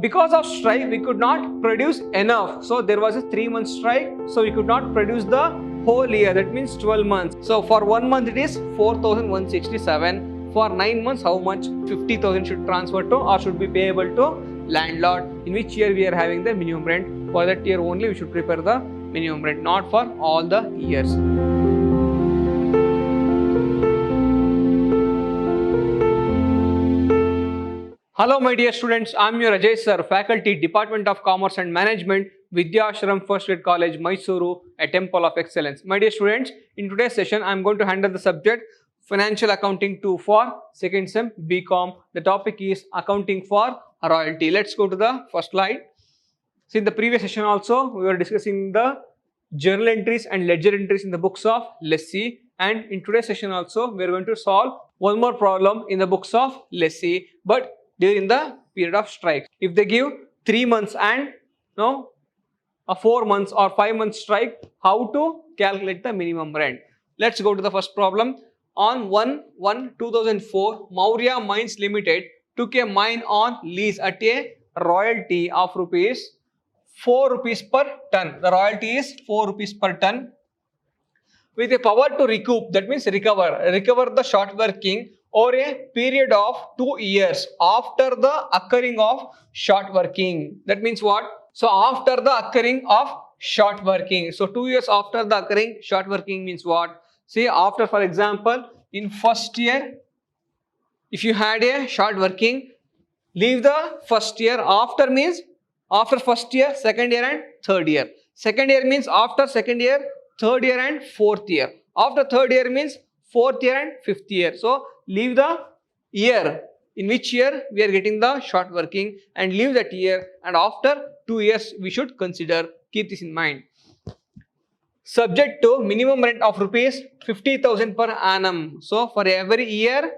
Because of strike, we could not produce enough. So there was a 3-month strike. So we could not produce the whole year. That means 12 months. So for 1 month it is 4,167. For 9 months, how much? 50,000 should transfer to or should be payable to landlord. In which year we are having the minimum rent? For that year only we should prepare the minimum rent, not for all the years. Hello my dear students, I am your Ajay sir, faculty, Department of Commerce and Management, Vidya Ashram First Grade College, Mysuru, a temple of excellence. My dear students, in today's session I am going to handle the subject Financial Accounting 2 for second sem BCom. The topic is Accounting for Royalty. Let's go to the first slide. See, in the previous session also we were discussing the journal entries and ledger entries in the books of lessee, and in today's session also we are going to solve one more problem in the books of lessee, but during the period of strike. If they give 3 months and a 4 months or 5 months strike, how to calculate the minimum rent? Let's go to the first problem. On 1/1/2004, Maurya Mines Limited took a mine on lease at a royalty of ₹4 per ton. The royalty is ₹4 per ton with a power to recoup, that means recover the short working over a period of 2 years after the occurring of short working. That means what? So after the occurring of short working. So 2 years after the occurring short working means what? See, after, for example, in first year, if you had a short working, leave the first year. After means after first year, second year and third year. Second year means after second year, third year and fourth year. After third year means fourth year and fifth year. So leave the year in which year we are getting the short working and leave that year, and after 2 years we should consider. Keep this in mind. Subject to minimum rent of ₹50,000 per annum. So for every year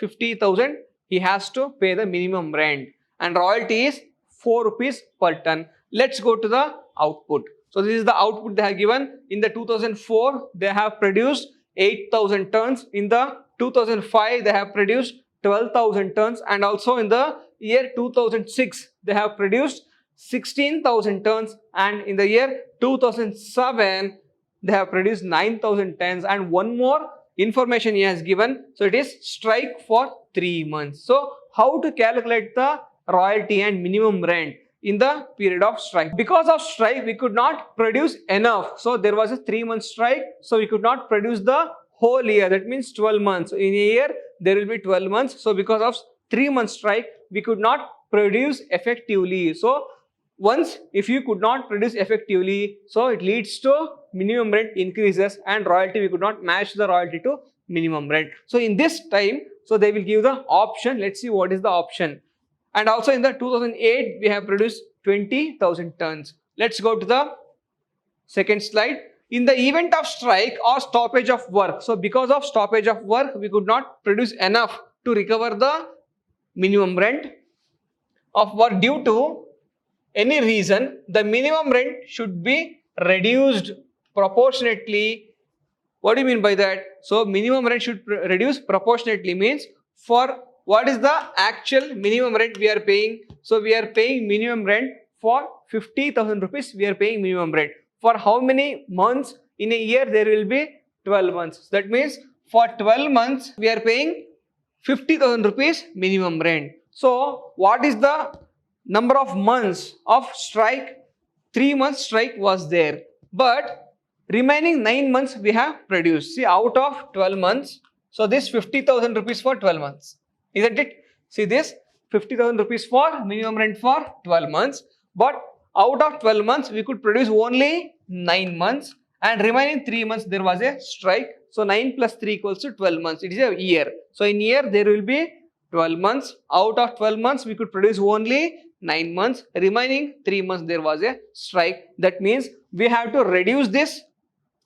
50,000 he has to pay the minimum rent, and royalty is ₹4 per ton. Let's go to the output. So this is the output they have given. In the 2004 they have produced 8,000 tons. In the 2005 they have produced 12,000 tons, and also in the year 2006 they have produced 16,000 tons, and in the year 2007 they have produced 9,000 tons. And one more information he has given. So it is strike for 3 months. So how to calculate the royalty and minimum rent in the period of strike? Because of strike we could not produce enough. So there was a 3-month strike, so we could not produce the whole year. That means 12 months. In a year there will be 12 months. So because of 3-month strike we could not produce effectively. So once if you could not produce effectively, so it leads to minimum rent increases, and royalty we could not match the royalty to minimum rent. So in this time, so they will give the option. Let's see what is the option. And also in the 2008 we have produced 20,000 tons. Let's go to the second slide. In the event of strike or stoppage of work, so because of stoppage of work we could not produce enough to recover the minimum rent of work due to any reason, the minimum rent should be reduced proportionately. What do you mean by that? So minimum rent should reduce proportionately means, for what is the actual minimum rent we are paying? So we are paying minimum rent for 50,000 rupees. We are paying minimum rent for how many months? In a year there will be 12 months. So that means for 12 months we are paying 50,000 rupees minimum rent. So what is the number of months of strike? 3 months strike was there, but remaining 9 months we have produced. See, out of 12 months, so this 50,000 rupees for 12 months, isn't it? See, this 50,000 rupees for minimum rent for 12 months, but out of 12 months we could produce only 9 months, and remaining 3 months there was a strike. So 9 plus 3 equals to 12 months. It is a year. So in year there will be 12 months. Out of 12 months we could produce only 9 months. Remaining 3 months there was a strike. That means we have to reduce this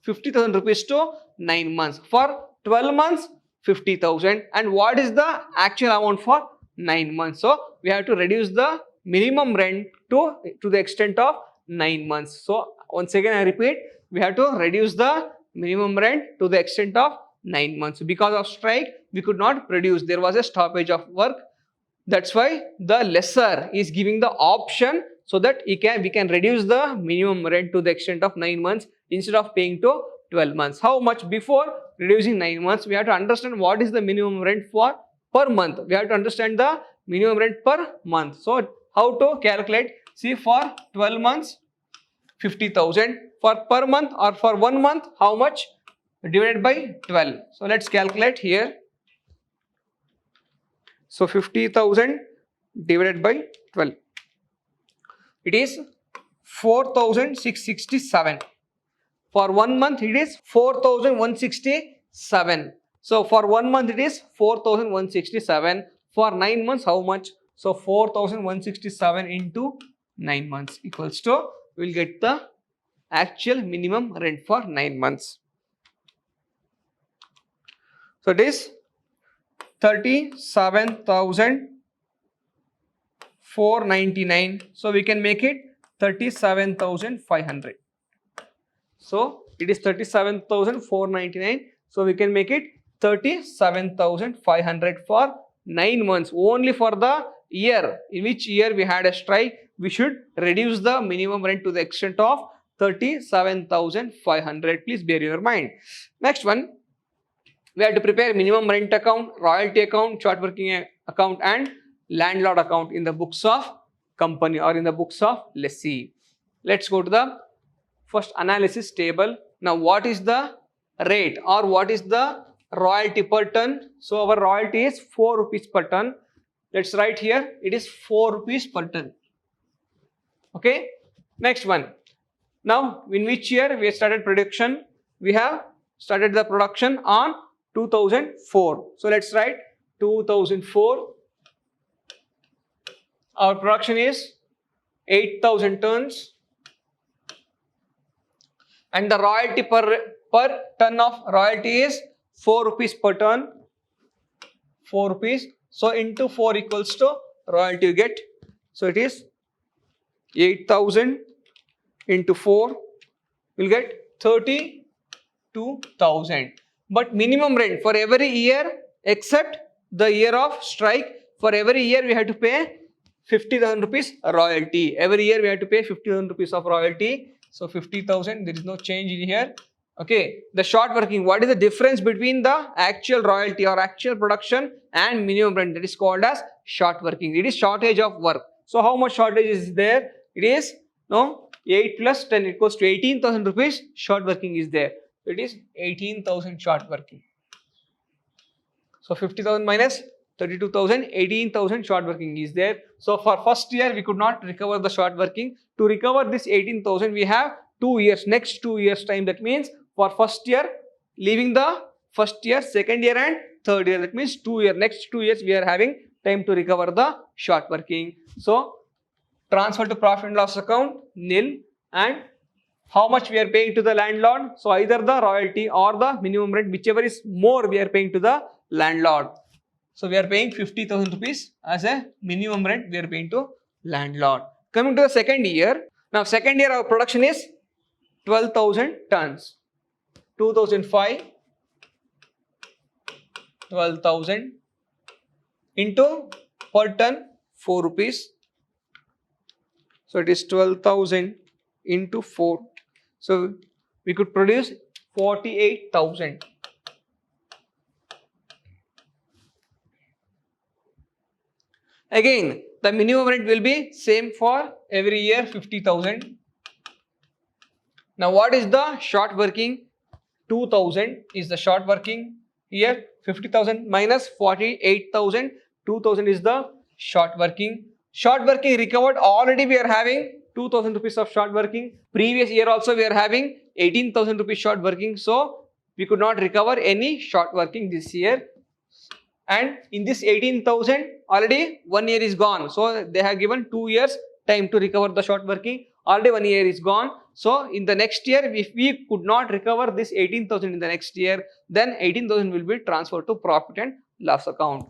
50,000 rupees to 9 months. For 12 months 50,000, and what is the actual amount for 9 months? So we have to reduce the minimum rent to the extent of 9 months. So once again I repeat, we have to reduce the minimum rent to the extent of 9 months. Because of strike we could not produce. There was a stoppage of work. That's why the lessor is giving the option so that we can reduce the minimum rent to the extent of 9 months instead of paying to 12 months. How much? Before reducing 9 months, we have to understand what is the minimum rent for per month. We have to understand the minimum rent per month. So how to calculate? See, for 12 months, 50,000. For per month or for 1 month, how much? Divided by 12. So let's calculate here. So 50,000 divided by 12. It is 4,667. For 1 month, it is 4,167. So for 1 month, it is 4,167. For 9 months, how much? So 4,167 into 9 months equals to, we will get the actual minimum rent for 9 months. So it is 37,499. So we can make it 37,500. So it is 37,499. So we can make it 37,500 for 9 months. Only for the year. In which year we had a strike, we should reduce the minimum rent to the extent of 37,500. Please bear in your mind. Next one, we have to prepare minimum rent account, royalty account, short working account and landlord account in the books of company or in the books of lessee. Let's go to the first analysis table. Now what is the rate or what is the royalty per ton? So our royalty is 4 rupees per ton. Let's write here, it is 4 rupees per ton. Okay. Next one. Now in which year we started production? We have started the production on 2004. So let's write 2004. Our production is 8,000 tons and the royalty per ton of royalty is 4 rupees per ton. 4 rupees. So into 4 equals to royalty you get. So it is 8,000 into 4 will get 32,000. But minimum rent for every year except the year of strike, for every year we have to pay 50,000 rupees royalty. Every year we have to pay 50,000 rupees of royalty. So 50,000, there is no change in here. Okay, the short working, what is the difference between the actual royalty or actual production and minimum rent? That is called as short working. It is shortage of work. So how much shortage is there? It is 8 plus 10 equals to 18,000 rupees short working is there. So it is 18,000 short working. So 50,000 minus 32,000, 18,000 short working is there. So for first year we could not recover the short working. To recover this 18,000 we have 2 years, next 2 years time. That means for first year, leaving the first year, second year and third year, that means 2 years, next 2 years we are having time to recover the short working. So transfer to profit and loss account nil, and how much we are paying to the landlord? So either the royalty or the minimum rent, whichever is more, we are paying to the landlord. So we are paying 50,000 rupees as a minimum rent we are paying to landlord. Coming to the second year, now second year our production is 12,000 tons. 2005, 12,000 into per ton 4 rupees. So it is 12,000 into 4. So we could produce 48,000. Again, the minimum rent will be same for every year, 50,000. Now what is the short working? 2,000 is the short working. Here 50,000 minus 48,000. 2,000 is the short working. Short working recovered, already we are having 2,000 rupees of short working. Previous year also we are having 18,000 rupees short working. So we could not recover any short working this year. And in this 18,000 already 1 year is gone. So they have given 2 years time to recover the short working. Already 1 year is gone. So in the next year, if we could not recover this 18,000 in the next year, then 18,000 will be transferred to profit and loss account.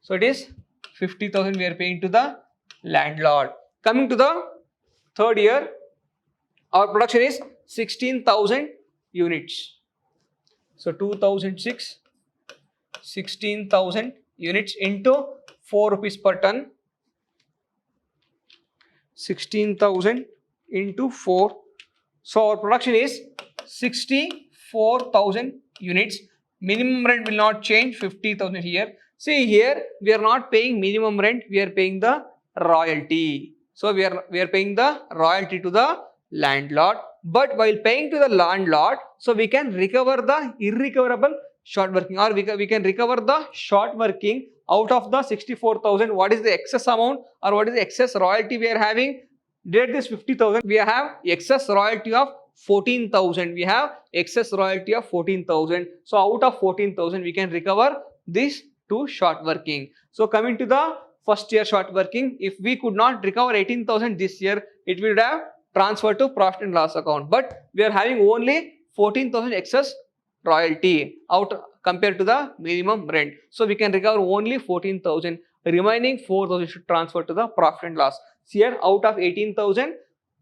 So it is 50,000 we are paying to the landlord. Coming to the third year, our production is 16,000 units. So 2006, 16,000 units into 4 rupees per ton. 16,000 into 4. So our production is 64,000 units. Minimum rent will not change, 50,000 here. See here, we are not paying minimum rent, we are paying the royalty. So we are paying the royalty to the landlord. But while paying to the landlord, so we can recover the irrecoverable short working, or we can recover the short working out of the 64,000. What is the excess amount, or what is the excess royalty we are having? Did this 50,000, we have excess royalty of 14,000. We have excess royalty of 14,000. So out of 14,000, we can recover this to short working. So coming to the first year short working, if we could not recover 18,000 this year, it would have transferred to profit and loss account. But we are having only 14,000 excess royalty out compared to the minimum rent. So we can recover only 14,000. Remaining 4,000 should transfer to the profit and loss. Here out of 18,000,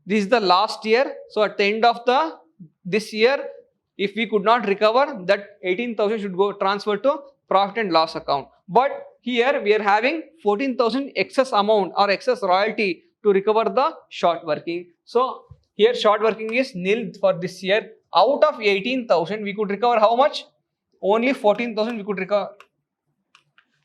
this is the last year. So at the end of this year, if we could not recover, that 18,000 should go transfer to profit and loss account. But here we are having 14,000 excess amount or excess royalty to recover the short working. So here short working is nil for this year. Out of 18,000, we could recover how much? Only 14,000 we could recover.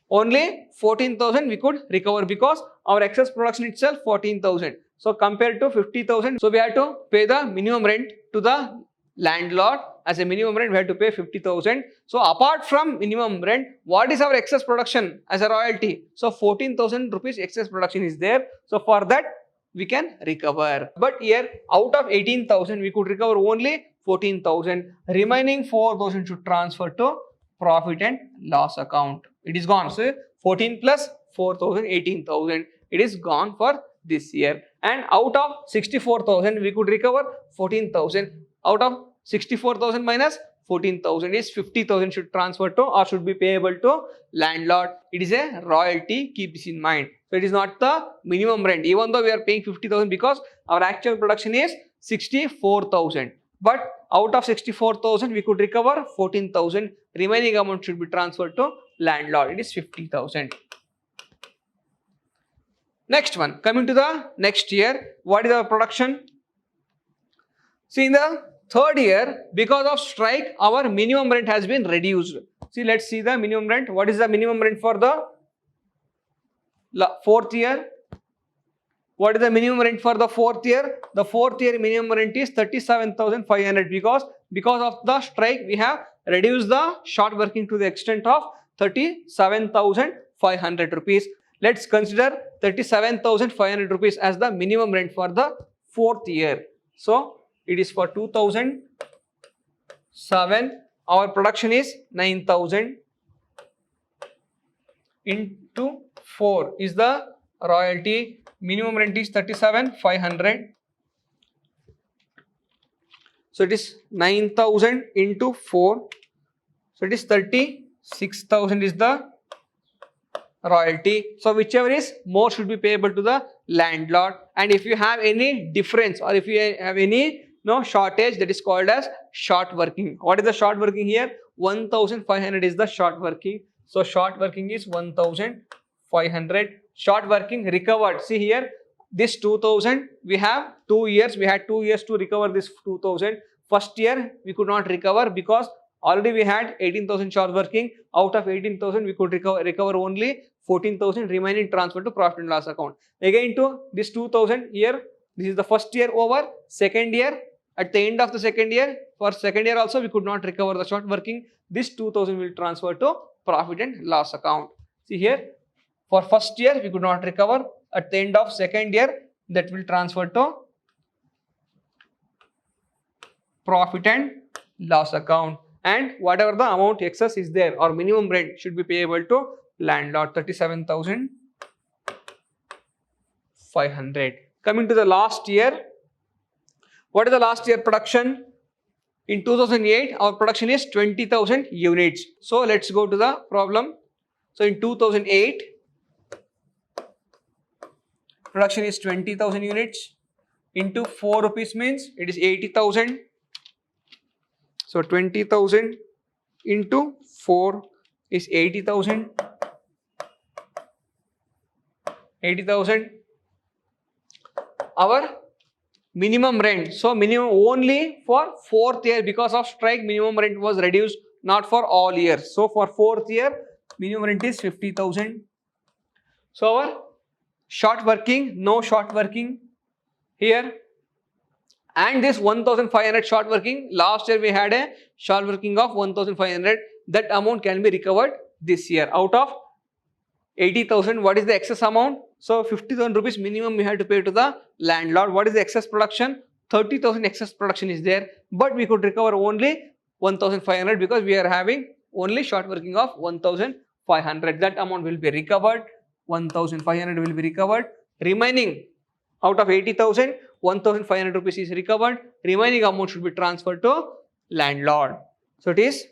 Only 14,000 we could recover because our excess production itself 14,000. So compared to 50,000, so we had to pay the minimum rent to the landlord. As a minimum rent, we had to pay 50,000. So apart from minimum rent, what is our excess production as a royalty? So 14,000 rupees excess production is there. So for that, we can recover. But here out of 18,000, we could recover only 14,000. Remaining 4,000 should transfer to profit and loss account. It is gone. So 14 plus 4,000, 18,000. It is gone for this year. And out of 64,000, we could recover 14,000. Out of 64,000 minus 14,000 is 50,000 should transfer to or should be payable to landlord. It is a royalty. Keep this in mind. So it is not the minimum rent. Even though we are paying 50,000 because our actual production is 64,000. But out of 64,000, we could recover 14,000. Remaining amount should be transferred to landlord. It is 50,000. Next one, coming to the next year, what is our production? See, in the third year, because of strike, our minimum rent has been reduced. See, let's see the minimum rent. What is the minimum rent for the fourth year? What is the minimum rent for the fourth year? The fourth year minimum rent is 37,500 because of the strike, we have reduced the short working to the extent of 37,500 rupees. Let's consider 37,500 rupees as the minimum rent for the fourth year. So it is for 2007. Our production is 9,000 into 4 is the royalty. Minimum rent is 37,500. So it is 9,000 into 4. So it is 36,000 is the royalty. So whichever is more should be payable to the landlord. And if you have any difference or if you have any shortage, that is called as short working. What is the short working here? 1,500 is the short working. So short working is 1,500. Short working recovered. See here, this 2,000, we have 2 years. We had 2 years to recover this 2,000. First year, we could not recover because already we had 18,000 short working. Out of 18,000, we could recover only 14,000, remaining transfer to profit and loss account. Again to this 2,000 here, this is the first year over. Second year, at the end of the second year, for second year also, we could not recover the short working. This 2,000 will transfer to profit and loss account. See here, for first year, we could not recover. At the end of second year, that will transfer to profit and loss account. And whatever the amount excess is there or minimum rent should be payable to landlord, 37,500. Coming to the last year, what is the last year production? In 2008, our production is 20,000 units. So let's go to the problem. So in 2008, production is 20,000 units into 4 rupees means it is 80,000. So 20,000 into 4 is 80,000. 80,000. Our minimum rent. So minimum only for fourth year, because of strike minimum rent was reduced, not for all years. So for fourth year minimum rent is 50,000. So our short working, no short working here. And this 1,500 short working, last year we had a short working of 1,500. That amount can be recovered this year. Out of 80,000, what is the excess amount? So 50,000 rupees minimum we have to pay to the landlord. What is the excess production? 30,000 excess production is there, but we could recover only 1,500 because we are having only short working of 1,500. That amount will be recovered. 1,500 will be recovered. Remaining out of 80,000, 1,500 rupees is recovered. Remaining amount should be transferred to landlord. So it is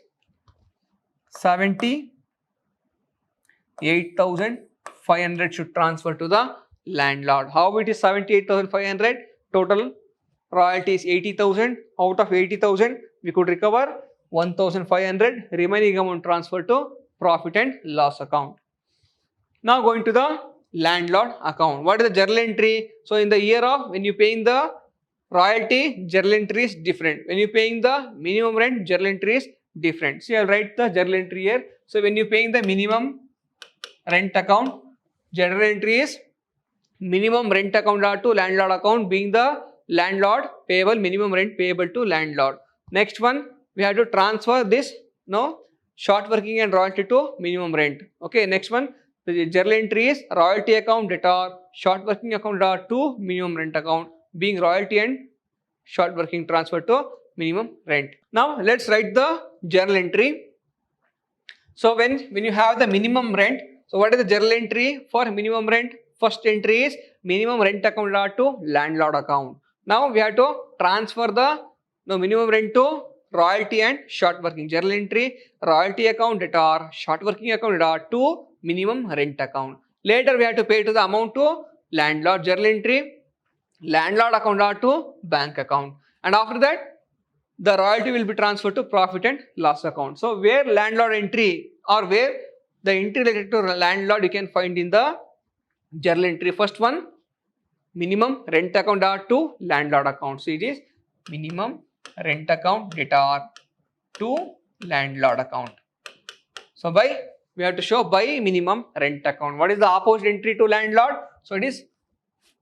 78,500 should transfer to the landlord. How it is 78,500? Total royalty is 80,000. Out of 80,000, we could recover 1,500. Remaining amount transferred to profit and loss account. Now going to the landlord account. What is the journal entry? So in the year of when you paying the royalty, journal entry is different. When you paying the minimum rent, journal entry is different. See, I'll write the journal entry here. So when you paying the minimum rent account, journal entry is minimum rent account to landlord account, being the landlord payable, minimum rent payable to landlord. Next one, we have to transfer this short working and royalty to minimum rent. Okay, next one, the journal entry is royalty account debtor, short working account debtor to minimum rent account, being royalty and short working transfer to minimum rent. Now let's write the journal entry. So when you have the minimum rent, so what is the journal entry for minimum rent? First entry is minimum rent account to landlord account. Now we have to transfer the minimum rent to royalty and short working. Journal entry, royalty account debtor, short working account debtor to minimum rent account. Later we have to pay to the amount to landlord. Journal entry, landlord account debtor to bank account. And after that, the royalty will be transferred to profit and loss account. So where landlord entry or where the entry related to landlord you can find in the journal entry. First one, minimum rent account to landlord account. So it is minimum rent account debtor to landlord account. So we have to show by minimum rent account. What is the opposite entry to landlord? So it is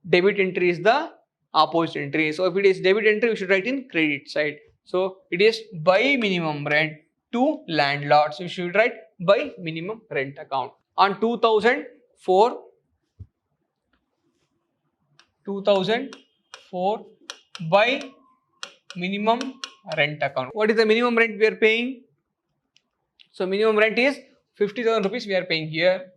debit entry is the opposite entry. So if it is debit entry, we should write in credit side. So it is by minimum rent to landlord. So you should write by minimum rent account. On 2004 by minimum rent account. What is the minimum rent we are paying? So minimum rent is 50,000 rupees we are paying here.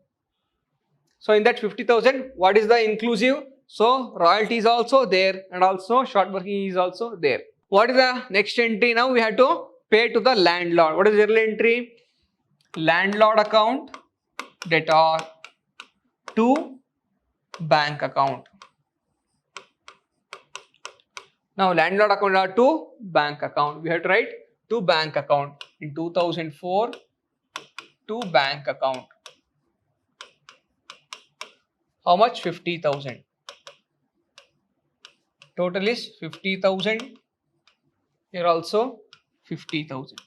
So in that 50,000, what is the inclusive? So royalty is also there and also short working is also there. What is the next entry? Now we have to pay to the landlord. What is the journal entry? Landlord account debtor to bank account. Now landlord account to bank account. We have to write to bank account. In 2004 to bank account. How much? 50,000. Total is 50,000. Here also 50,000.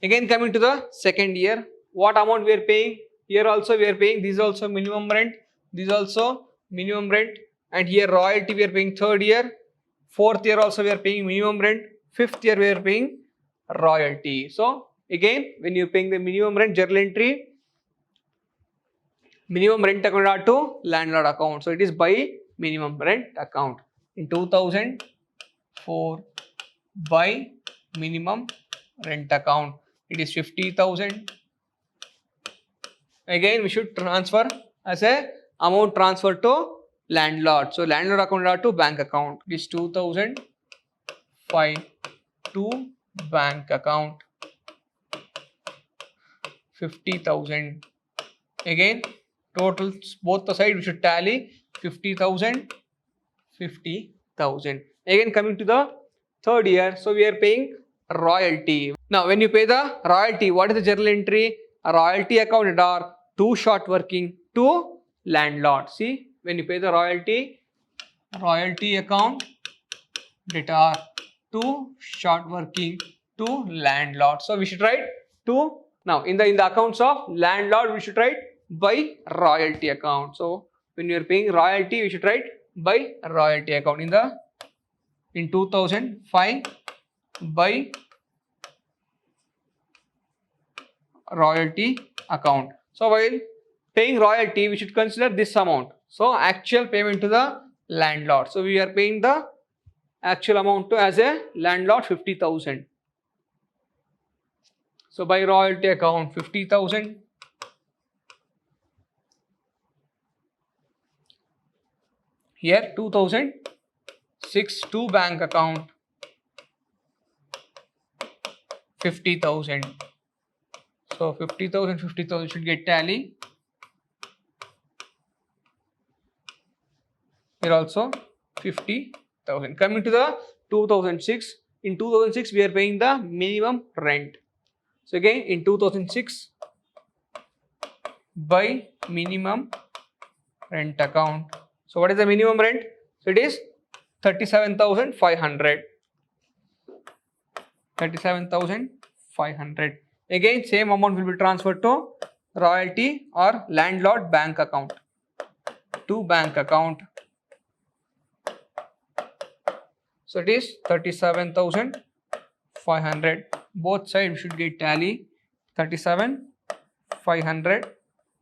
Again coming to the second year, what amount we are paying? Here also we are paying. This is also minimum rent. This is also minimum rent. And here royalty we are paying third year. Fourth year also we are paying minimum rent. Fifth year we are paying royalty. So again, when you are paying the minimum rent, journal entry, minimum rent account to landlord account. So it is by minimum rent account. In 2004 by minimum rent account, it is 50,000. Again we should transfer as a amount transfer to landlord. So landlord account to bank account. It is 2005 to bank account, 50,000. Again total both the side we should tally 50,000, 50,000. Again coming to the third year, so we are paying royalty. Now when you pay the royalty, what is the journal entry? A royalty account debtor to short working to landlord. See, when you pay the royalty account debtor to short working to landlord. So we should write to, now in the accounts of landlord we should write by royalty account. So when you are paying royalty we should write by royalty account in 2005 by royalty account. So while paying royalty we should consider this amount. So actual payment to the landlord. So we are paying the actual amount to as a landlord 50,000. So by royalty account 50,000. Here 2006 to bank account 50,000. So 50,000 should get tally. Here also 50,000. Coming to the 2006. In 2006 we are paying the minimum rent. So again in 2006 by minimum rent account. So what is the minimum rent? So it is 37,500. 37,500. Again same amount will be transferred to royalty or landlord bank account. To bank account. So it is 37,500. Both sides should get tally. 37,500.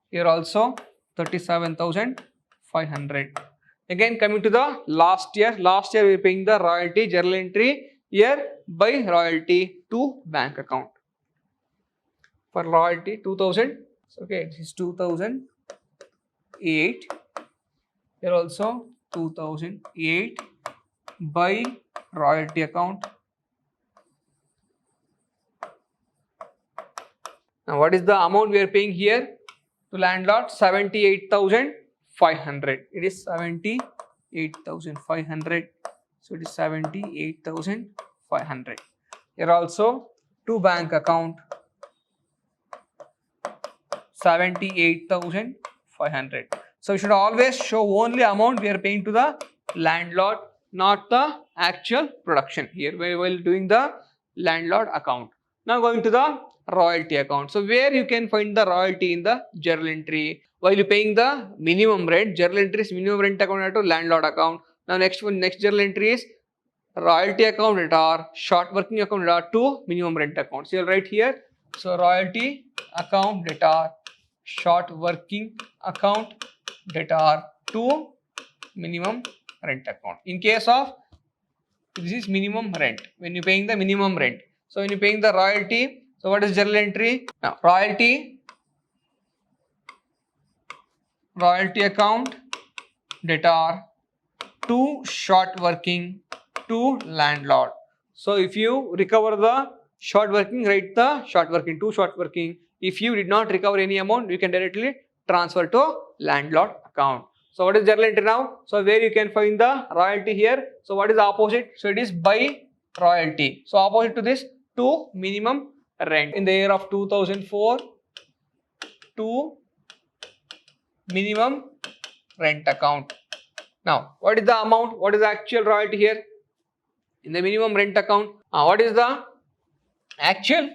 Here also 37,500. Again coming to the last year. Last year we are paying the royalty journal entry. Here by royalty to bank account. For royalty 2000. Okay, this is 2008. Here also 2008 by royalty account. Now what is the amount we are paying here to landlord? 78,500. It is 78,500. So it is 78,500. Here also to bank account 78,500. So we should always show only amount we are paying to the landlord, not the actual production here while doing the landlord account. Now going to the royalty account. So where you can find the royalty in the journal entry? While you paying the minimum rent, journal entry is minimum rent account to landlord account. Now next journal entry is royalty account debtor, short working account debtor to minimum rent account. So you'll write here. So royalty account debtor, short working account debtor to minimum rent account. In case of this is minimum rent, when you paying the minimum rent. So when you paying the royalty, so what is journal entry? Now royalty account debtor to short working to landlord. So if you recover the short working, write the short working to short working. If you did not recover any amount, you can directly transfer to landlord account. So what is journal entry now? So where you can find the royalty here. So what is the opposite? So it is by royalty. So opposite to this, to minimum rent. In the year of 2004 to minimum rent account. Now what is the amount? What is the actual royalty here? In the minimum rent account, what is the actual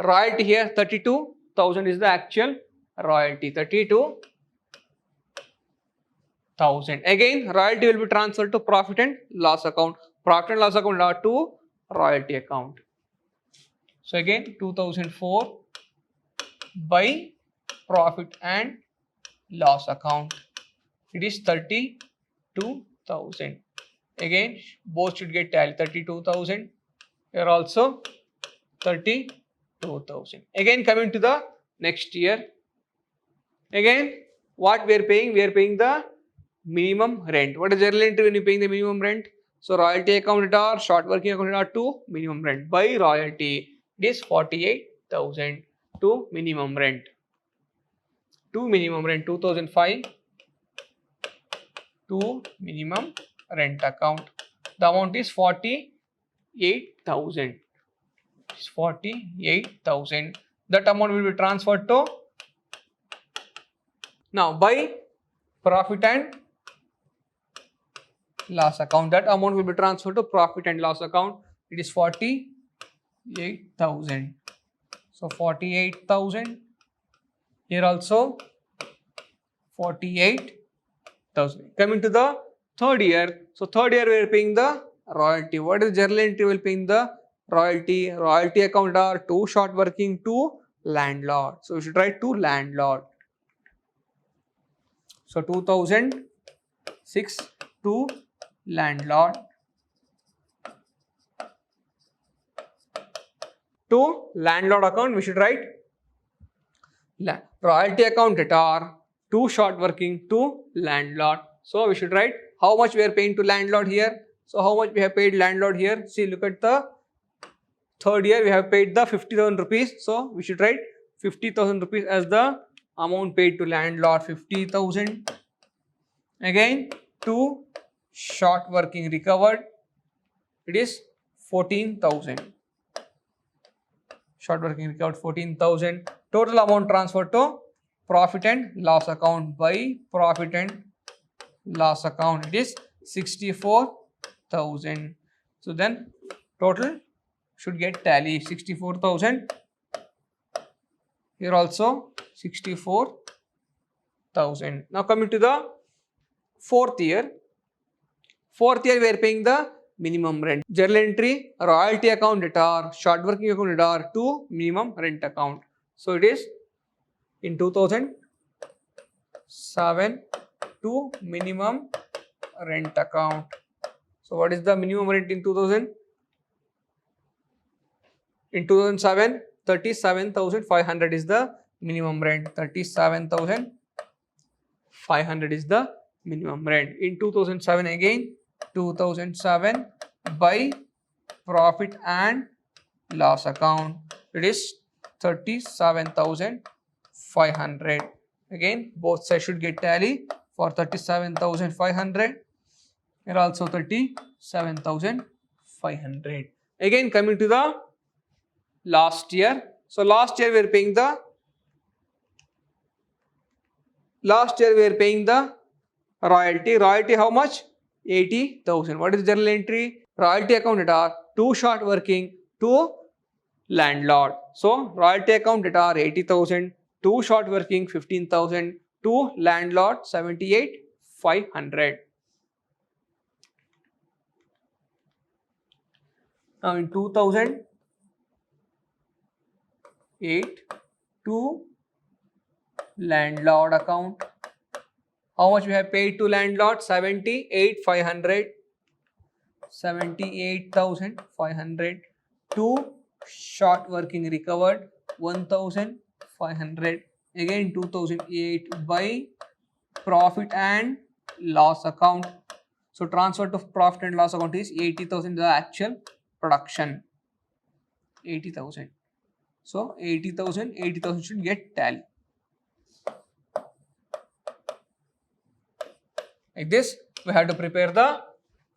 royalty here? 32,000 is the actual royalty. 32,000. Again royalty will be transferred to profit and loss account. Profit and loss account are to royalty account. So again 2004 by profit and loss account. It is 32,000. Again both should get tally. 32,000. Here also 32,000. Again coming to the next year. Again what we are paying? We are paying the minimum rent. What is journal entry when you are paying the minimum rent? So royalty account debtor, short working account debtor to minimum rent. By royalty it is 48,000 to minimum rent. To minimum rent 2005 to minimum rent account. The amount is 48,000. It's 48,000. That amount will be transferred to Now by profit and loss account, that amount will be transferred to profit and loss account. It is 48,000. So 48,000. Here also 48,000. Coming to the third year. So third year we are paying the royalty. What is journal entry? We will paying the royalty. Royalty account are to short working to landlord. So we should write to landlord. So 2006 to landlord. To landlord account we should write royalty account debtor to short working to landlord. So we should write how much we are paying to landlord here. So how much we have paid landlord here? See, look at the third year we have paid the 50,000 rupees. So we should write 50,000 rupees as the amount paid to landlord. 50,000. Again to short working recovered, it is 14,000. Short working recovered 14,000. Total amount transferred to profit and loss account. By profit and loss account, it is 64,000. So then total should get tally 64,000. Here also 64,000. Now coming to the fourth year. Fourth year we are paying the minimum rent. Journal entry, royalty account debtor, short working account debtor to minimum rent account. So it is in 2007 to minimum rent account. So what is the minimum rent in 2000? In 2007, 37,500 is the minimum rent. 37,500 is the minimum rent. In 2007 again, 2007 by profit and loss account, it is 37,500. Again both sides should get tally for 37,500. Here also 37,500. Again coming to the last year. So last year we are paying the royalty. Royalty how much? 80,000. What is journal entry? Royalty account debtor to short working to landlord. So royalty account debtor 80,000, to short working 15,000, to landlord 78,500. Now in 2008 to landlord account, how much we have paid to landlord? 78,500. 78,500. To short working recovered 1,500. Again 2008 by profit and loss account. So transfer to profit and loss account is 80,000, the actual production. 80,000. So 80,000 should get tally. Like this, we have to prepare the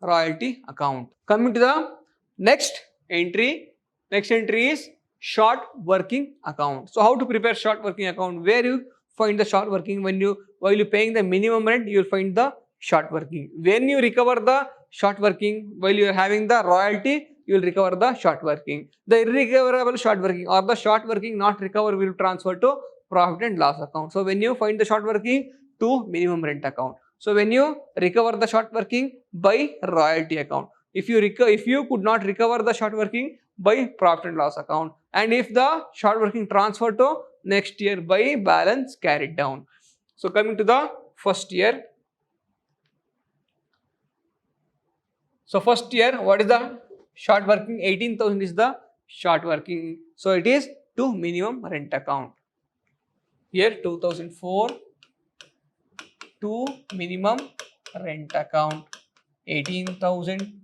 royalty account. Coming to the next entry. Next entry is short working account. So how to prepare short working account? Where you find the short working? While you paying the minimum rent, you will find the short working. When you recover the short working, while you are having the royalty, you will recover the short working. The irrecoverable short working or the short working not recovered will transfer to profit and loss account. So when you find the short working, to minimum rent account. So when you recover the short working, by royalty account. If you could not recover the short working, by profit and loss account. And if the short working transfer to next year, by balance carried down. So coming to the first year. So first year, what is the short working? 18,000 is the short working. So it is to minimum rent account. Here 2004 to minimum rent account 18,000.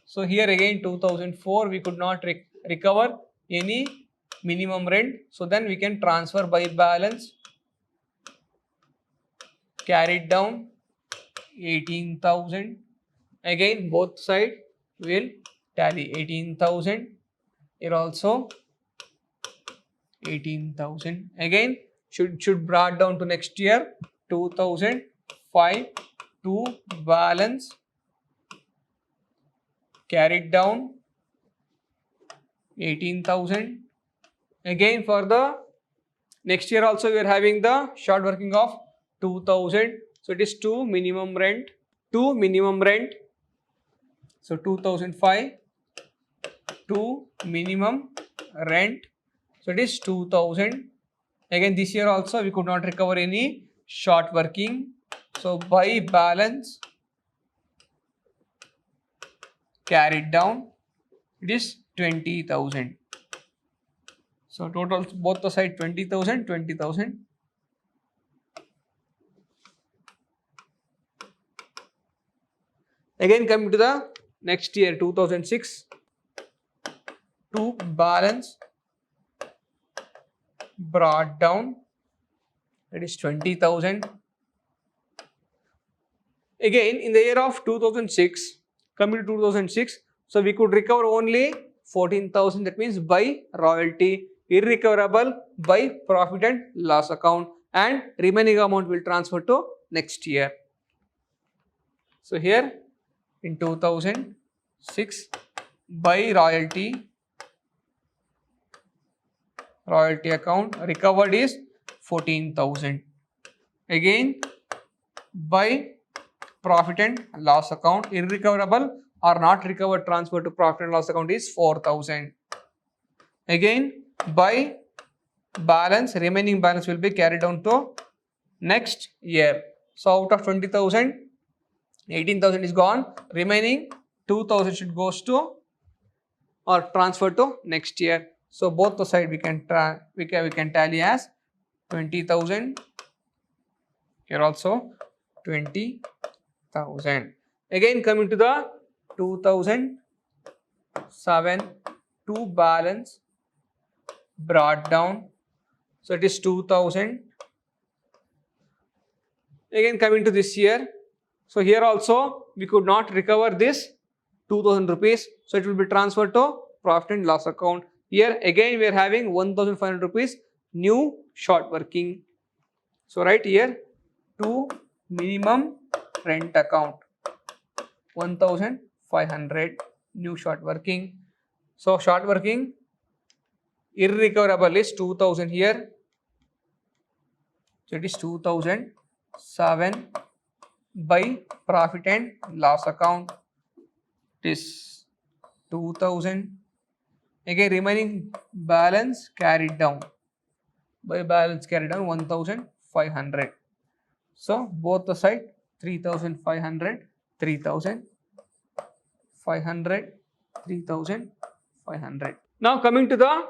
So here again 2004 we could not recover any minimum rent. So then we can transfer by balance carried down 18,000. Again both side will tally 18,000. Here also 18,000. Again should brought down to next year 2005 to balance carried down 18,000. Again for the next year also we are having the short working of 2,000. So it is 2 minimum rent. 2 minimum rent. So 2005 to minimum rent. So it is 2,000. Again this year also we could not recover any short working. So by balance carried down, it is 20,000. So total both the side 20,000, 20,000. Again coming to the next year 2006 to balance brought down, that is 20,000. Again in the year of 2006, coming to 2006, so we could recover only 14,000, that means by royalty, irrecoverable by profit and loss account, and remaining amount will transfer to next year. So here in 2006 by royalty account recovered is 14,000. Again by profit and loss account, irrecoverable or not recovered transfer to profit and loss account is 4,000. Again by balance, remaining balance will be carried down to next year. So out of 20,000, 18,000 is gone, remaining 2,000 should goes to or transfer to next year. So both the side we can tally as 20,000. Here also 20,000. Again coming to the 2007 to balance brought down, so it is 2,000. Again coming to this year, so here also we could not recover this 2,000 rupees, so it will be transferred to profit and loss account. Here again we are having 1,500 rupees new short working. So right here to minimum rent account 1,500 new short working. So short working irrecoverable is 2,000 here. So it is 2,007 by profit and loss account. It is 2,000. Again remaining balance carried down, by balance carried down 1,500. So both the side 3,500, 3,500, 3,500. Now coming to the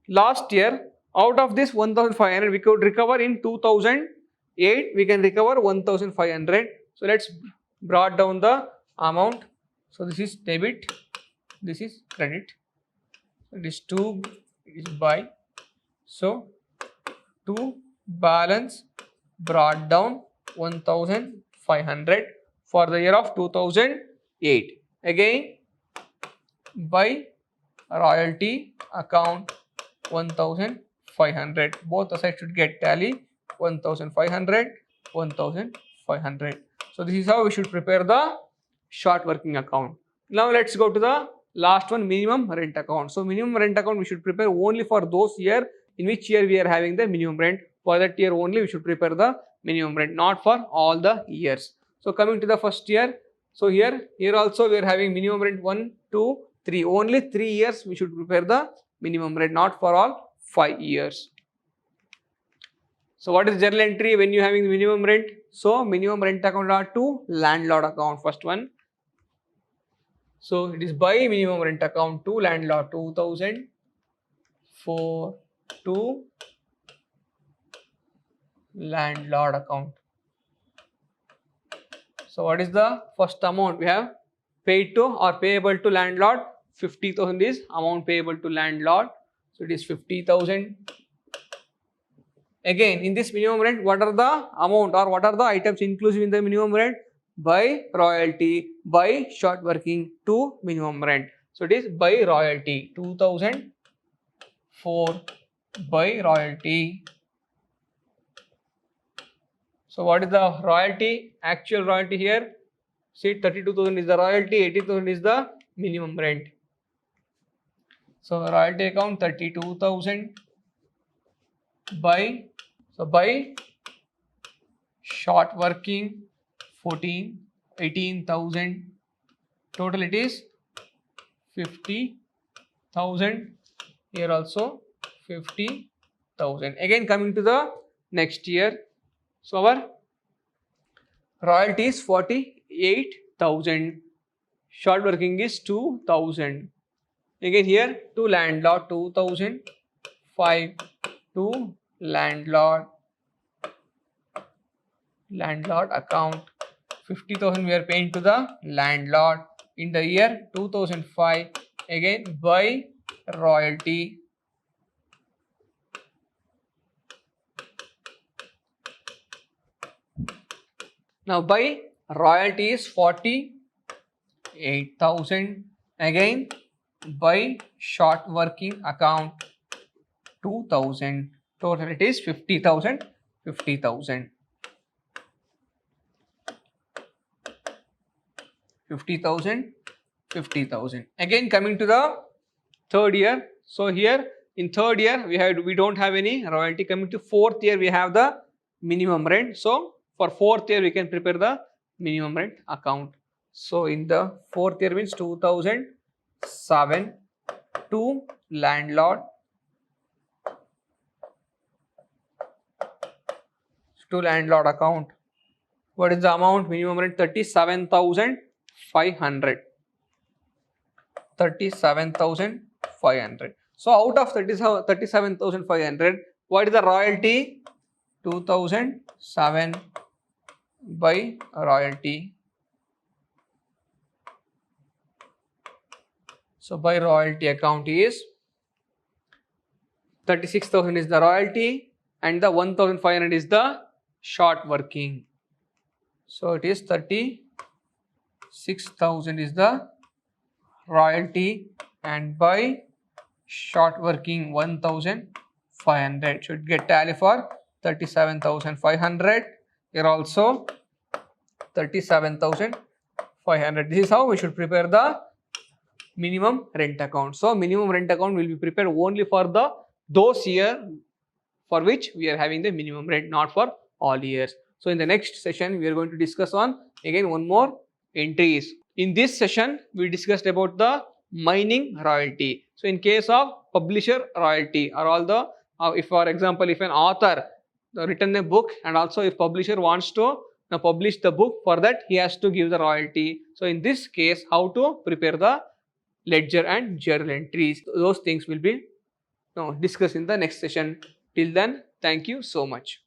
last year, out of this 1,500 we could recover in 2008, we can recover 1,500. So let's brought down the amount. So this is debit, this is credit. This 2 is by, so to balance brought down 1,500 for the year of 2008. Again by royalty account 1,500. Both the sides should get tally 1,500, 1,500. So this is how we should prepare the short working account. Now let's go to the last one, minimum rent account. So minimum rent account we should prepare only for those year in which year we are having the minimum rent. For that year only we should prepare the minimum rent, not for all the years. So coming to the first year, so here also we are having minimum rent 1, 2, 3. Only 3 years we should prepare the minimum rent, not for all 5 years. So what is journal entry when you are having the minimum rent? So minimum rent account are to landlord account, first one. So it is by minimum rent account to landlord 2,000 for to landlord account. So what is the first amount we have paid to or payable to landlord? 50,000 is amount payable to landlord. So it is 50,000. Again in this minimum rent, what are the amount or what are the items inclusive in the minimum rent? By royalty, by short working to minimum rent. So it is by royalty 2,000 for by royalty. So what is the royalty? Actual royalty here. See, 32,000 is the royalty, 80,000 is the minimum rent. So royalty account 32,000 by short working 18,000. Total it is 50,000. Here also 50,000. Again coming to the next year. So our royalty is 48,000. Short working is 2,000. Again here to landlord 2,000. 5 to landlord account. 50,000 we are paying to the landlord in the year 2005. Again by royalty. Now by royalty is 48,000. Again by short working account 2,000. Total it is 50,000. 50,000. 50,000. 50,000. Again coming to the third year. So here in third year we don't have any royalty. Coming to fourth year we have the minimum rent. So for fourth year we can prepare the minimum rent account. So in the fourth year means 2007 to landlord account. What is the amount? Minimum rent 37,500. 37,500. So out of 37,500, what is the royalty? 2007 by royalty. So by royalty account is 36,000 is the royalty and the 1,500 is the short working. So it is 36,000 is the royalty and by short working 1,500 should get tally for 37,500. Here also 37,500. This is how we should prepare the minimum rent account. So minimum rent account will be prepared only for those year for which we are having the minimum rent, not for all years. So in the next session we are going to discuss on again one more entries. In this session we discussed about the mining royalty. So in case of publisher royalty or all the if for example if an author written a book and also if publisher wants to publish the book, for that he has to give the royalty. So in this case how to prepare the ledger and journal entries, those things will be discussed in the next session. Till then, thank you so much.